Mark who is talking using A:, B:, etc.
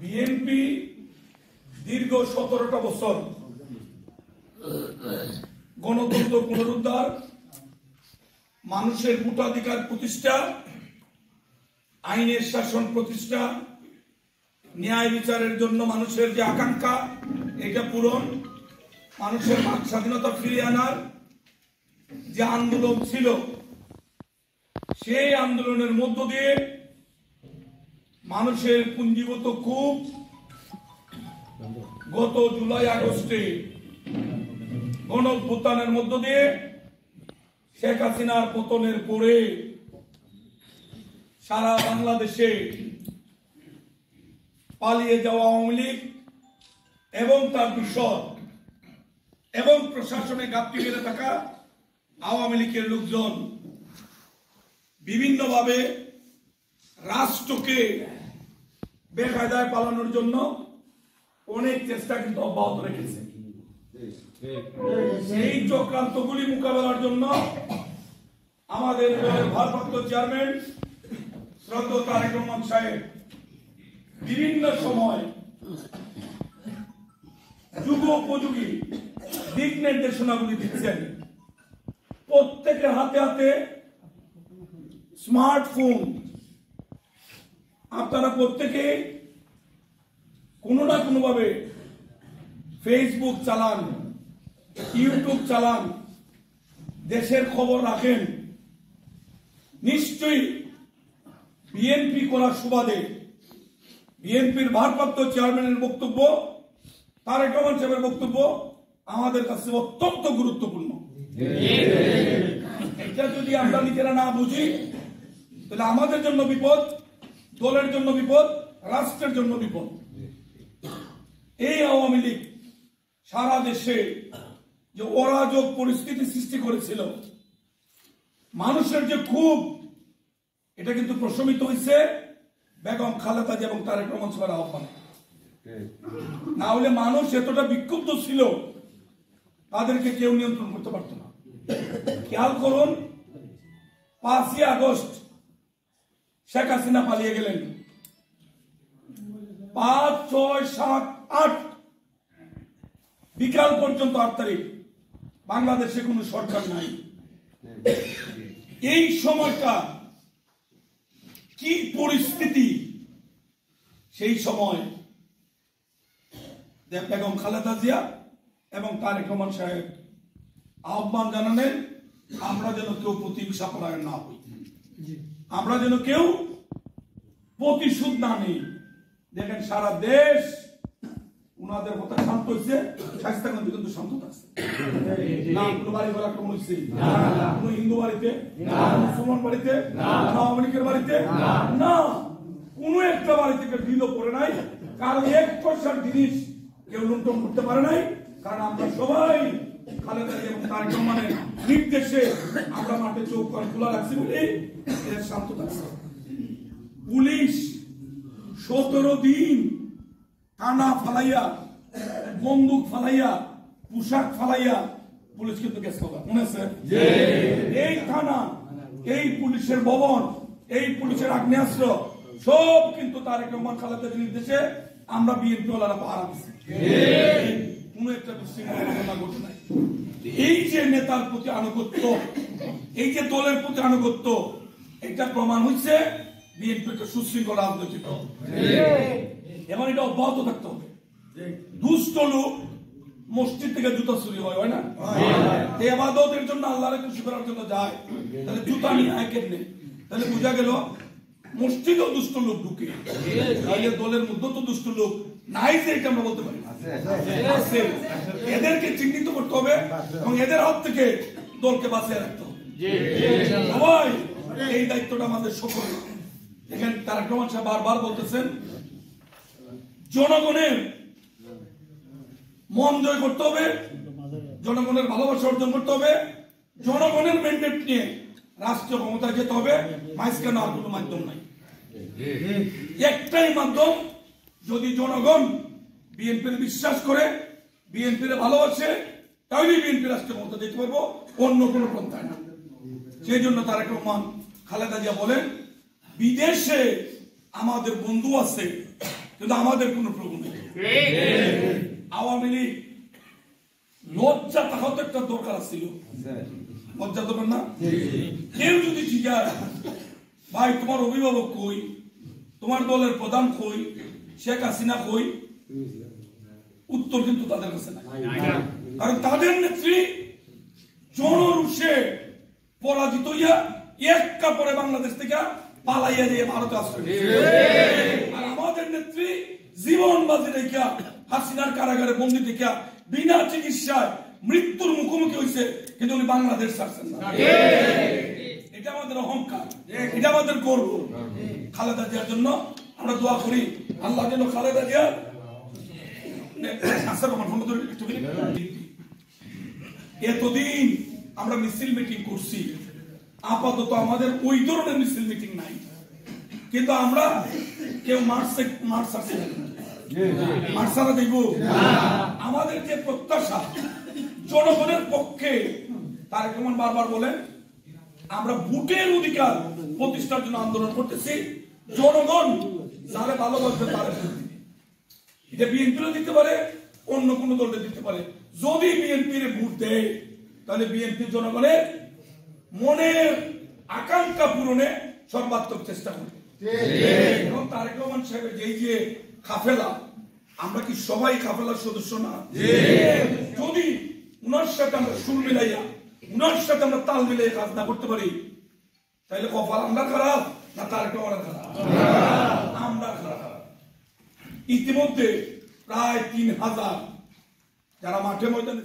A: BNP দীর্ঘ 17টা বছর গণতন্ত্র পুনরুদ্ধার, মানুষের ভোটাধিকার প্রতিষ্ঠা, আইনের শাসন প্রতিষ্ঠা, ন্যায় বিচারের জন্য মানুষের যে আকাঙ্ক্ষা এটা পূরণ, মানুষের বাক স্বাধীনতা ফিরিয়ে আনার যে আন্দোলন ছিল সেই আন্দোলনের মধ্য দিয়ে মানুষের পুঞ্জীভূত ক্ষোভ গত জুলাই আগস্টে গণঅভ্যুত্থানের মধ্য দিয়ে শেখ হাসিনার পতনের পরে সারা বাংলাদেশে পালিয়ে যাওয়া আওয়ামী লীগ এবং তার দূষণ এবং প্রশাসনে ঘাটতি বেড়ে থাকা আওয়ামী লীগের লোকজন বিভিন্নভাবে রাষ্ট্রকে বেকায়দায় পালানোর জন্য অনেক চেষ্টা কিন্তু অব্যাহত রেখেছে। সেই চক্রান্তগুলি মোকাবেলার জন্য আমাদের ভারপ্রাপ্ত চেয়ারম্যান শ্রদ্ধেয় তারেক রহমান সাহেব বিভিন্ন সময় যুগোপযোগী দিক নির্দেশনাগুলি দিচ্ছেন। প্রত্যেকের হাতে হাতে স্মার্টফোন, আপনারা প্রত্যেকে কোনো না কোনো ভাবে ফেসবুক চালান, ইউটিউব চালান, দেশের খবর রাখেন। নিশ্চয়ই বিএনপি করার সুবাদে বিএনপির ভারপ্রাপ্ত চেয়ারম্যানের বক্তব্য, তারেক রহমান সাহেবের বক্তব্য আমাদের কাছে অত্যন্ত গুরুত্বপূর্ণ। এটা যদি আমরা নিজেরা না বুঝি তাহলে আমাদের জন্য বিপদ, দলের জন্য বিপদ, রাষ্ট্রের জন্য বিপদ। এই আওয়ামী লীগ সারা দেশে যে অরাজক পরিস্থিতি সৃষ্টি করেছিল, মানুষের যে ক্ষোভ, এটা কিন্তু প্রশমিত হয়েছে বেগম খালেদা জিয়া এবং তারেক রহমান সাহেবের আহ্বানে। না হলে মানুষ এতটা বিক্ষুব্ধ ছিল তাদেরকে কেউ নিয়ন্ত্রণ করতে পারত না। খেয়াল করুন, 5ই আগস্ট শেখ হাসিনা পালিয়ে গেলেন। 5, 6, 7, 8 বিকাল পর্যন্ত 8 তারিখ বাংলাদেশে কোনো সরকার নাই। এই সময়টা কি পরিস্থিতি, সেই সময় বেগম খালেদা জিয়া এবং তারেক রহমান সাহেব আহ্বান জানালেন, আমরা যেন কেউ প্রতিহিংসা পরায়ণ না হই, আমরা যেন কেউ প্রতিশোধ না নেই। দেখেন সারা দেশ উনাদের কথা শান্ত হয়েছে, স্বাস্থ্যগঞ্জ কিন্তু শান্ত থাকছে না। কোনো বাড়ি ঘর আক্রমণ হয়েছে কোনো হিন্দু বাড়িতে, মুসলমান বাড়িতে, আওয়ামী লীগের বাড়িতে না, কোনো একটা বাড়ি থেকে বিলও পড়ে নাই। কারণ 1 পয়সার জিনিস কেউ লুণ্ঠন করতে পারে নাই। কারণ আমরা সবাই খালেদা জিয়া এবং তারেক রহমানের নির্দেশে আমরা মাঠে চোখ খোলা রাখছি বলে শান্ত থাকছে। পুলিশ 17 দিন থানা ফালাইয়া, বন্দুক ফালাইয়া, পোশাক ফালাইয়া পুলিশ কিন্তু গেছে কথা মনে আছে। এই থানা, এই পুলিশের ভবন, এই পুলিশের আগ্নেয়াস্ত্র সব কিন্তু তারেক রহমান খালেদার নির্দেশে আমরা বিএনপি ওয়ালারা পাহারা দিচ্ছি। কোনো একটা বিশৃঙ্খলা ঘটে নাই। এই যে নেতার প্রতি আনুগত্য, এই যে দলের প্রতি আনুগত্য, এটা প্রমাণ হচ্ছে বিএনপি একটা সুশৃঙ্খল রাজনৈতিক দল। এবং এটা অব্যাহত থাকতে হবে। দুষ্ট লোক মসজিদ থেকে জুতা চুরি হয় না, ইবাদতের জন্য আল্লাহরে খুশি করার জন্য যায়, তাহলে জুতা নিয়ে আয় কেমনে? তাহলে বোঝা গেল মসজিদেও দুষ্ট লোক ঢুকে, তাহলে দলের মধ্যে তো দুষ্ট লোক নাই যে এটা আমরা বলতে পারি। এদেরকে চিহ্নিত করতে হবে এবং এদের হাত থেকে দলকে বাঁচিয়ে রাখতে হবে। সবাই এই দায়িত্বটা আমাদের সকল। দেখেন তারেক রহমান সাহেব বারবার বলতেছেন জনগণের মন জয় করতে হবে, জনগণের ভালোবাসা অর্জন করতে হবে, জনগণের ম্যান্ডেট নিয়ে রাষ্ট্রীয় ক্ষমতায় যেতে হবে। মাঝখানে আর কোনো মাধ্যম নাই, একটাই মাধ্যম। যদি জনগণ বিএনপির বিশ্বাস করে, বিএনপির ভালোবাসে, তাহলে বিএনপি রাষ্ট্রীয় ক্ষমতা যেতে পারবো, অন্য কোনো পন্থায় না। সেই জন্য তারেক রহমান খালেদা জিয়া বলেন, বিদেশে আমাদের বন্ধু আছে, কিন্তু আমাদের কোনো প্রভু নেই। আওয়ামী লীগ লজ্জা তাহাও তো একটা দরকার ছিল, লজ্জা দরকার না? কেউ যদি জিজ্ঞাসা ভাই তোমার অভিভাবক কই, তোমার দলের প্রধান কই, শেখ হাসিনা কই, উত্তর কিন্তু তাদের কাছে নাই। কারণ তাদের নেত্রী জনরুষে পরাজিত হইয়া এক কাপড়ে বাংলাদেশ থেকে পালাইয়া দিয়ে ভারতে আসছে। আর আমাদের নেত্রী জীবন বাজি রেখা হাসিনার কারাগারে বন্দী থেকে বিনা চিকিৎসায় মৃত্যুর মুখোমুখি হয়েছে, কিন্তু উনি বাংলাদেশ ছাড়ছেন না। এটা আমাদের অহংকার, এটা আমাদের গর্ব। খালেদা জিয়ার জন্য আমরা দোয়া করি, আল্লাহ যেন খালেদা জিয়া এতদিন আমরা মিছিল মিটিং করছি, আপাতত আমাদের ওই ধরনের মিছিল মিটিং নাই, কিন্তু আমরা কেউ মার্সারা দেব। আমাদের যে প্রত্যাশা জনগণের পক্ষে, তারেক রহমান বারবার বলেন আমরা ভোটের অধিকার প্রতিষ্ঠার জন্য আন্দোলন করতেছি, জনগণ যারা ভালোবাসবে তারা এটা বিএনপিও দিতে পারে, অন্য কোন দলকে দিতে পারে। যদি বিএনপির ভোট দেয় তাহলে বিএনপি জনগণের মনের আকাঙ্ক্ষা পূরণে সর্বাত্মক চেষ্টা করবে। এবং তারেক রহমান সাহেবের যে কাফেলা, আমরা কি সবাই কাফেলার সদস্য না? যদি উনার সাথে আমরা সুর মিলাইয়া, উনার সাথে আমরা তাল মিলাইয়া কাজ না করতে পারি, তাহলে কপাল আমরা খারাপ না তারেক রহমান খারাপ? আমরা খারাপ। ইতিমধ্যে প্রায় 3000 যারা মাঠে ময়দানে